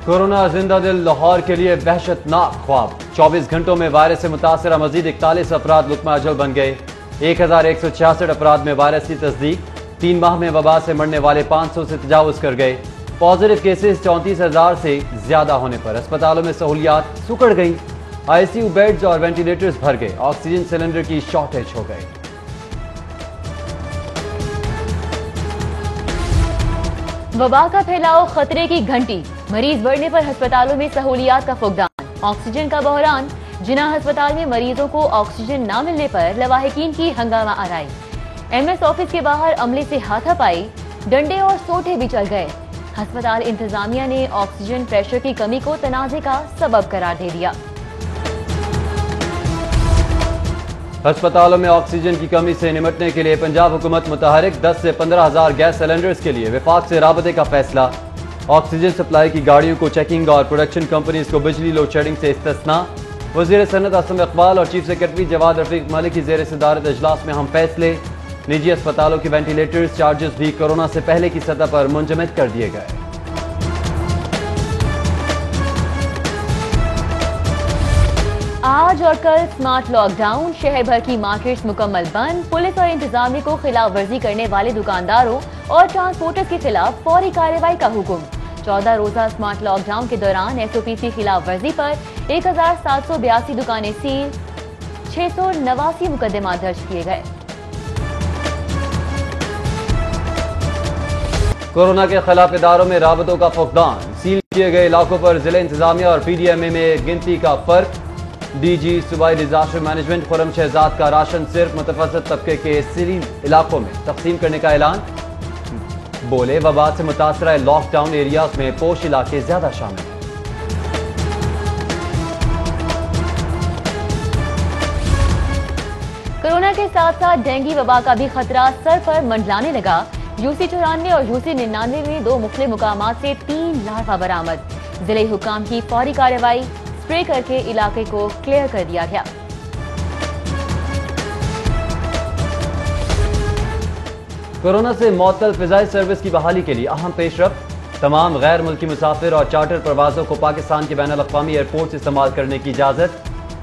Corona जिंदा दिल लाहौर के लिए वहशतनाक ख्वाब। 24 घंटों में वायरस से मुतासरा मजीद 41 अफराद लुत्मा अजल बन गए। 1166 अफराद में वायरस की तस्दीक। 3 माह में वबा से मरने वाले 500 से तजावुज कर गए। पॉजिटिव केसेस 34,000 से ज्यादा होने पर अस्पतालों में सहूलियात सुकड़ गई। ICU बेड्स और वेंटिलेटर्स भर गए। ऑक्सीजन सिलेंडर की शॉर्टेज हो गई। वबा का फैलाव खतरे की घंटी। मरीज बढ़ने पर अस्पतालों में सहूलियात का फुकदान। ऑक्सीजन का बहरान। जिना अस्पताल में मरीजों को ऑक्सीजन न मिलने पर लवाहिकीन की हंगामा आराई। MS ऑफिस के बाहर अमले से हाथापाई, डंडे और सोटे भी चल गए। अस्पताल इंतजामिया ने ऑक्सीजन प्रेशर की कमी को तनाजे का सबब करार दे दिया। अस्पतालों में ऑक्सीजन की कमी से निपटने के लिए पंजाब हुकूमत मुतहरिक। 10 से 15,000 गैस सिलेंडर्स के लिए विफाक से राबते का फैसला। ऑक्सीजन सप्लाई की गाड़ियों को चेकिंग और प्रोडक्शन कंपनीज को बिजली लोड शेडिंग से इस्तिस्ना। वज़ीर सनत असम इकबाल और चीफ सेक्रेटरी जवाद रफीक मलिक की ज़ेर सदारत इजलास में हम फैसले। निजी अस्पतालों के वेंटिलेटर्स चार्जेस भी कोरोना से पहले की सतह पर मुंजमद कर दिए गए। आज और कल स्मार्ट लॉकडाउन। शहर भर की मार्केट्स मुकम्मल बंद। पुलिस और इंतजामिया को खिलाफ वर्जी करने वाले दुकानदारों और ट्रांसपोर्टर्स के खिलाफ फौरी कार्रवाई का हुक्म। 14 रोजा स्मार्ट लॉकडाउन के दौरान SOP की खिलाफ वर्जी पर 1782 दुकानें सील। 689 मुकदमा दर्ज किए गए। कोरोना के खिलाफ इदारों में राबतों का फुकदान। सील किए गए इलाकों पर जिले इंतजामिया और PDMA में गिनती का फर्क। DG सूबाई डिजास्टर मैनेजमेंट खुरम शहजाद का राशन सिर्फ मुतवस्सित तबके के सील इलाकों में तकसीम करने का ऐलान। बोले वबा से मुतासरा लॉकडाउन एरियाज में पोश इलाके ज्यादा शामिल हैं। कोरोना के साथ साथ डेंगू वबा का भी खतरा सर पर मंडलाने लगा। UC 94 और UC 99 में 2 मुख्तलिफ मुकामात से 3 लार्वा बरामद। जिले हुकाम की फौरी कार्रवाई। स्प्रे करके इलाके को क्लियर कर दिया गया। कोरोना से मअतल फिजाई सर्विस की बहाली के लिए अहम पेशरफ। तमाम गैर मुल्की मुसाफिर और चार्टर परवाजों को पाकिस्तान के बैनुल अक़वामी एयरपोर्ट इस्तेमाल करने की इजाजत।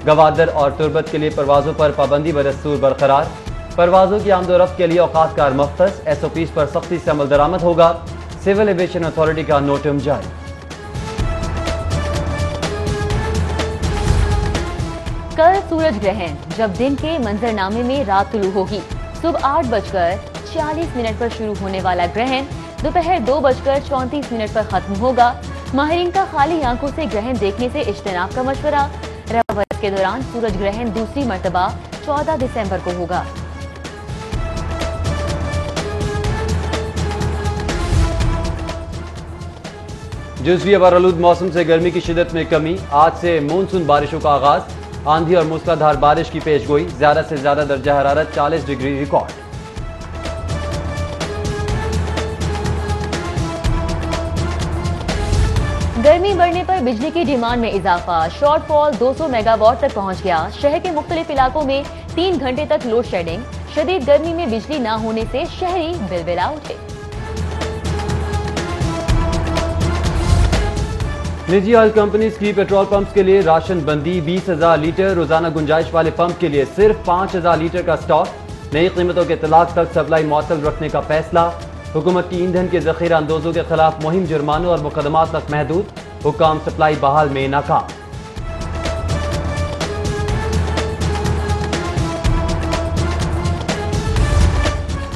गवादर और तुरबत के लिए परवाजों पर पाबंदी बदस्तूर बरकरार। परवाजों की आमदोरफ्त के लिए औकातकार मख्तस। SOPs पर सख्ती से अमल दरामद होगा। सिविल एविएशन अथॉरिटी का नोटिस जारी। कल सूरज ग्रहण। जब दिन के मंजरनामे में रात तुलू होगी। सुबह 8:40 पर शुरू होने वाला ग्रहण दोपहर 2:34 पर खत्म होगा। माहिरीन का खाली आंखों से ग्रहण देखने से इज्तनाब का मशवरा। रवैत के दौरान सूरज ग्रहण दूसरी मर्तबा 14 दिसंबर को होगा। जुज़वी बरआलूद मौसम से गर्मी की शिदत में कमी। आज से मानसून बारिशों का आगाज। आंधी और मूसलाधार बारिश की पेशगोई। ज्यादा से ज्यादा दर्जा हरारत 40 डिग्री रिकॉर्ड। गर्मी बढ़ने पर बिजली की डिमांड में इजाफा। शॉर्टफॉल 200 मेगावाट तक पहुंच गया। शहर के मुख्तलिफ इलाकों में 3 घंटे तक लोड शेडिंग। शदीद गर्मी में बिजली न होने से शहरी बिलबिला उठे। निजी ऑयल कंपनीज की पेट्रोल पंप्स के लिए राशन बंदी। 20,000 लीटर रोजाना गुंजाइश वाले पंप के लिए सिर्फ 5,000 लीटर का स्टॉक। नई कीमतों के इतलाक तक सप्लाई मुअत्तल रखने का फैसला। हुकूमत की ईंधन के जखीरा अंदोजों के खिलाफ मुहिम जुर्मानों और मुकदमात तक महदूद। हुकाम सप्लाई बहाल में नाकाम।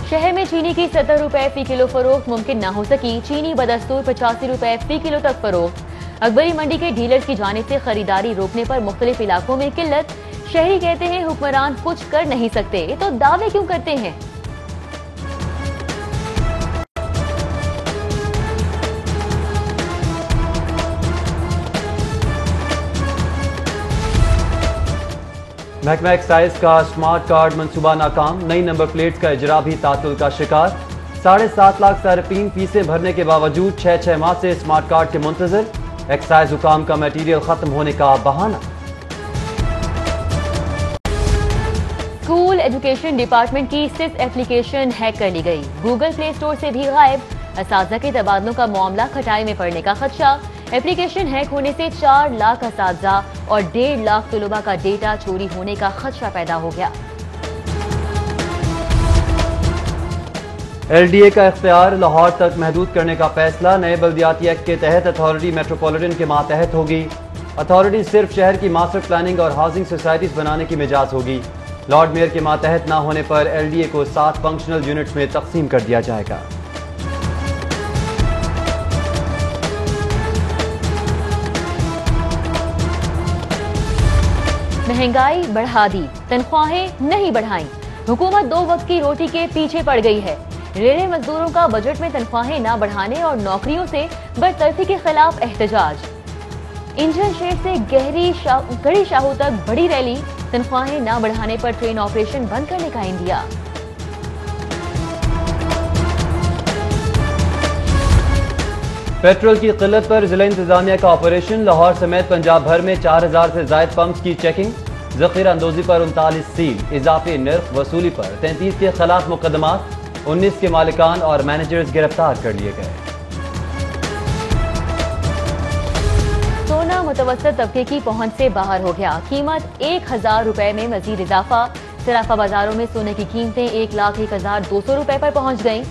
शहर में चीनी की 70 रुपए फी किलो फरोख्त मुमकिन न हो सकी। चीनी बदस्तूर 85 रुपए फी किलो तक फरोख्त। अकबरी मंडी के डीलर्स की जानिब से खरीदारी रोकने पर मुख्तलिफ इलाकों में किल्लत। शहरी कहते हैं हुक्मरान कुछ कर नहीं सकते, तो दावे क्यों करते हैं। महकमा एक्साइज का स्मार्ट कार्ड मंसूबा नाकाम। नई नंबर प्लेट का इजरा भी तातुल का शिकार। 7.5 लाख सार्फिन फीसें भरने के बावजूद 6 माह से स्मार्ट कार्ड के मुंतजर। एक्साइज हुकाम का मटीरियल खत्म होने का बहाना। स्कूल एजुकेशन डिपार्टमेंट की SIS एप्लीकेशन हैक कर ली गई। गूगल प्ले स्टोर से भी गायब। असातिज़ा के तबादलों का मामला खटाई में पड़ने का खदशा। एप्लीकेशन हैक होने से 4 लाख असातिज़ा और 1.5 लाख तलबा का डेटा चोरी होने का खदशा पैदा हो गया। LDA का इख्तियार लाहौर तक महदूद करने का फैसला। नए बल्दियाती एक्ट के तहत अथॉरिटी मेट्रोपॉलिटन के मातहत होगी। अथॉरिटी सिर्फ शहर की मास्टर प्लानिंग और हाउसिंग सोसाइटीज बनाने की मिजाज होगी। लॉर्ड मेयर के मातहत न होने पर LDA को 7 फंक्शनल यूनिट्स में तकसीम कर दिया जाएगा। महंगाई बढ़ा दी, तनख्वाहें नहीं बढ़ाई। हुकूमत 2 वक्त की रोटी के पीछे पड़ गई है। रेले मजदूरों का बजट में तनख्वाहें न बढ़ाने और नौकरियों से बरतरफी के खिलाफ एहतजाज। इंजन शेड से गड़ी शाहू तक बड़ी रैली। तनख्वाहें न बढ़ाने पर ट्रेन ऑपरेशन बंद करने का इंदिया। पेट्रोल की किल्लत पर जिला इंतजामिया का ऑपरेशन। लाहौर समेत पंजाब भर में 4000 से जायद पंप्स की चेकिंग। जखीरा अंदोजी पर 39 सील। इजाफी नर्ख वसूली पर 33 के खिलाफ मुकदमा। 19 के मालिकान और मैनेजर्स गिरफ्तार कर लिए गए। सोना मुतवस्सित तबके की पहुंच से बाहर हो गया। कीमत 1000 रुपए में मजीद इजाफा। सराफा बाजारों में सोने की कीमतें 1,01,200 रुपए पर पहुंच गईं।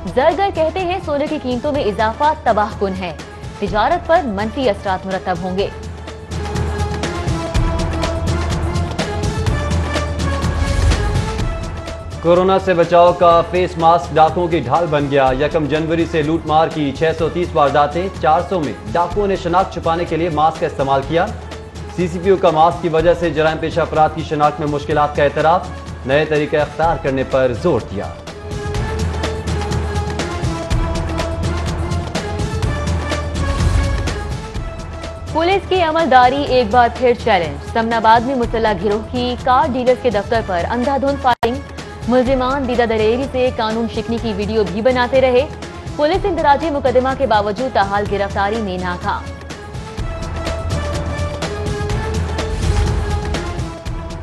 जरगर कहते हैं सोने की कीमतों में इजाफा तबाहकुन है। तिजारत पर मनफी असरात मुरतब होंगे। कोरोना से बचाव का फेस मास्क डाकुओं की ढाल बन गया। 1 जनवरी से लूटमार की 630 वारदातें। 400 में डाकुओं ने शनाख्त छुपाने के लिए मास्क का इस्तेमाल किया। CCPO का मास्क की वजह से जराइम पेशा अफराद की शनाख्त में मुश्किलात का एतराफ। नए तरीका अख्तियार करने पर जोर दिया। पुलिस की अमलदारी एक बार फिर चैलेंज। समनाबाद में मुसल्लह गिरोह की कार डीलर्स के दफ्तर पर अंधाधुंध फायरिंग। मुलजिमान दीदा दलेरी से कानून शिकनी की वीडियो भी बनाते रहे। पुलिस इंदराजी मुकदमा के बावजूद ताहाल गिरफ्तारी में नाकाम।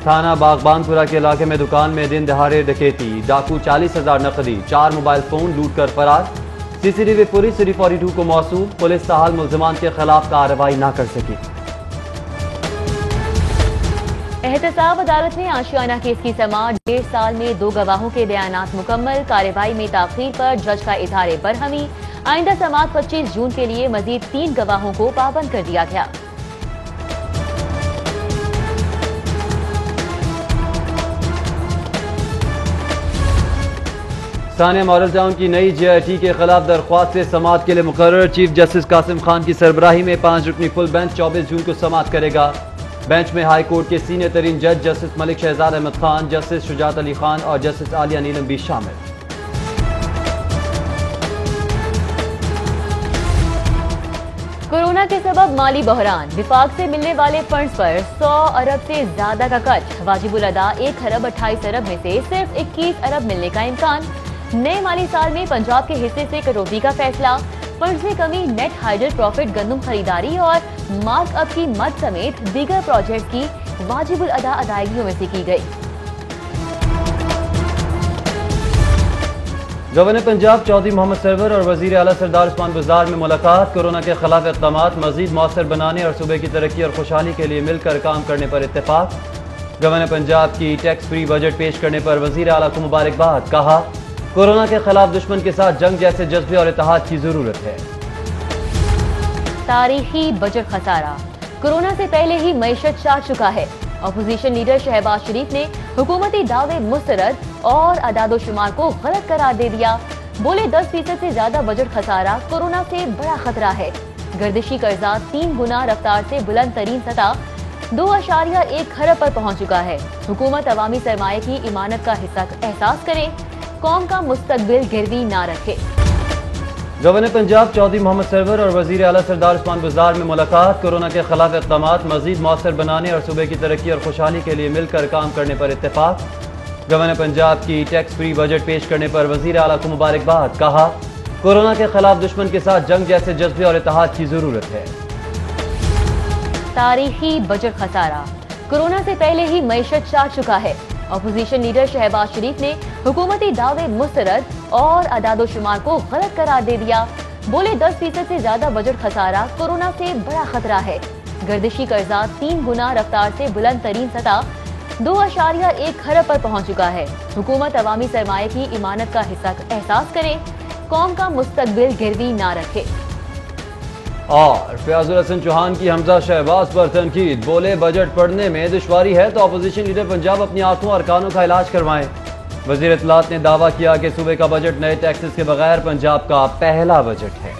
थाना बागबानपुरा के इलाके में दुकान में दिन दहाड़े डकैती। डाकू 40,000 नकदी, 4 मोबाइल फोन लूट कर फरार। CCTV पुलिस 42 को मौसूल। पुलिस ताहाल मुलजिमान के खिलाफ कार्रवाई न कर सकी। एहतसाब अदालत में आशियाना केस की समाअत। 1.5 साल में 2 गवाहों के बयानात मुकम्मल। कार्रवाई में ताखीर पर जज का इज़हार बरहमी। आइंदा समाअत 25 जून के लिए मजीद 3 गवाहों को पाबंद कर दिया गया। सानिया मॉडल टाउन की नई JIT के खिलाफ दरख्वास्त से समाअत के लिए मुकर्रर। चीफ जस्टिस कासिम खान की सरबराही में 5 रुकनी फुल बेंच 24 जून को समाअत करेगा। बेंच में हाई कोर्ट के सीनियर तरीन जज जस्टिस मलिक शहजाद अहमद खान, जस्टिस शुजात अली खान और जस्टिस आलिया नीलम भी शामिल। कोरोना के सबब माली बहरान। विफाक से मिलने वाले फंड्स पर 100 अरब से ज्यादा का कट। वाजिबुल अदा 1 खरब 28 अरब में से सिर्फ 21 अरब मिलने का इम्कान। नए माली साल में पंजाब के हिस्से से कटौती का फैसला। फंड्स में कमी, नेट हाइडल प्रॉफिट गंदम खरीदारी और मार्कअप की मद समेत दीगर प्रोजेक्ट की वाजिबुल अदा अदायगियों में से की गई। गवर्नर पंजाब चौधरी मोहम्मद सरवर और वजीर आला सरदार उस्मान बुज़दार में मुलाकात। कोरोना के खिलाफ इक़दामात मजीद मौसर बनाने और सूबे की तरक्की और खुशहाली के लिए मिलकर काम करने पर इत्तेफाक। गवर्नर पंजाब की टैक्स फ्री बजट पेश करने पर वजीर आला को मुबारकबाद। कहा, कोरोना के खिलाफ दुश्मन के साथ जंग जैसे जज्बे और इत्तेहाद की जरूरत है। तारीखी बजट खसारा। कोरोना से पहले ही मईशत चाट चुका है। अपोजिशन लीडर शहबाज शरीफ ने हुकूमती दावे मुस्तरद और अदादोशुमार को गलत करार दे दिया। बोले 10% से ज्यादा बजट खसारा कोरोना से बड़ा खतरा है। गर्दिशी कर्जा 3 गुना रफ्तार से बुलंद तरीन सतह 2.1 खरब पर पहुंच चुका है। हुकूमत अवामी सरमाए की इमानत का हिस्सा एहसास करे, कौम का मुस्तकबिल गिरवी ना रखे। गवर्नर पंजाब चौधरी मोहम्मद सरवर और वजीर आला सरदार उस्मान बुज़दार में मुलाकात। कोरोना के खिलाफ इक़दामात मजीद मौसर बनाने और सूबे की तरक्की और खुशहाली के लिए मिलकर काम करने पर इत्तेफाक। गवर्नर पंजाब की टैक्स फ्री बजट पेश करने पर वजीर आला को मुबारकबाद। कहा, कोरोना के खिलाफ दुश्मन के साथ जंग जैसे जज्बे और इत्तेहाद की जरूरत है। तारीखी बजट खसारा। कोरोना से पहले ही मईशत चाट चुका है। अपोजिशन लीडर शहबाज शरीफ ने हुकूमती दावे मुस्तरद और अदादोशुमार को गलत करार दे दिया। बोले 10% से ज्यादा बजट खसारा कोरोना से बड़ा खतरा है। गर्दिशी कर्जा 3 गुना रफ्तार से बुलंद तरीन सतह 2.1 खरब पर पहुंच चुका है। हुकूमत अवामी सरमाए की इमानत का हिस्सा एहसास करे, कौम का मुस्तकबिल गिरवी ना रखे। और फयाजुल हसन चौहान की हमजा शहबाज पर तनकीद, बोले बजट पढ़ने में दुश्वारी है तो अपोजिशन लीडर पंजाब अपनी आंखों और कानों का इलाज करवाएं। वजीर इत्तलात ने दावा किया कि सूबे का बजट नए टैक्सेस के बगैर पंजाब का पहला बजट है।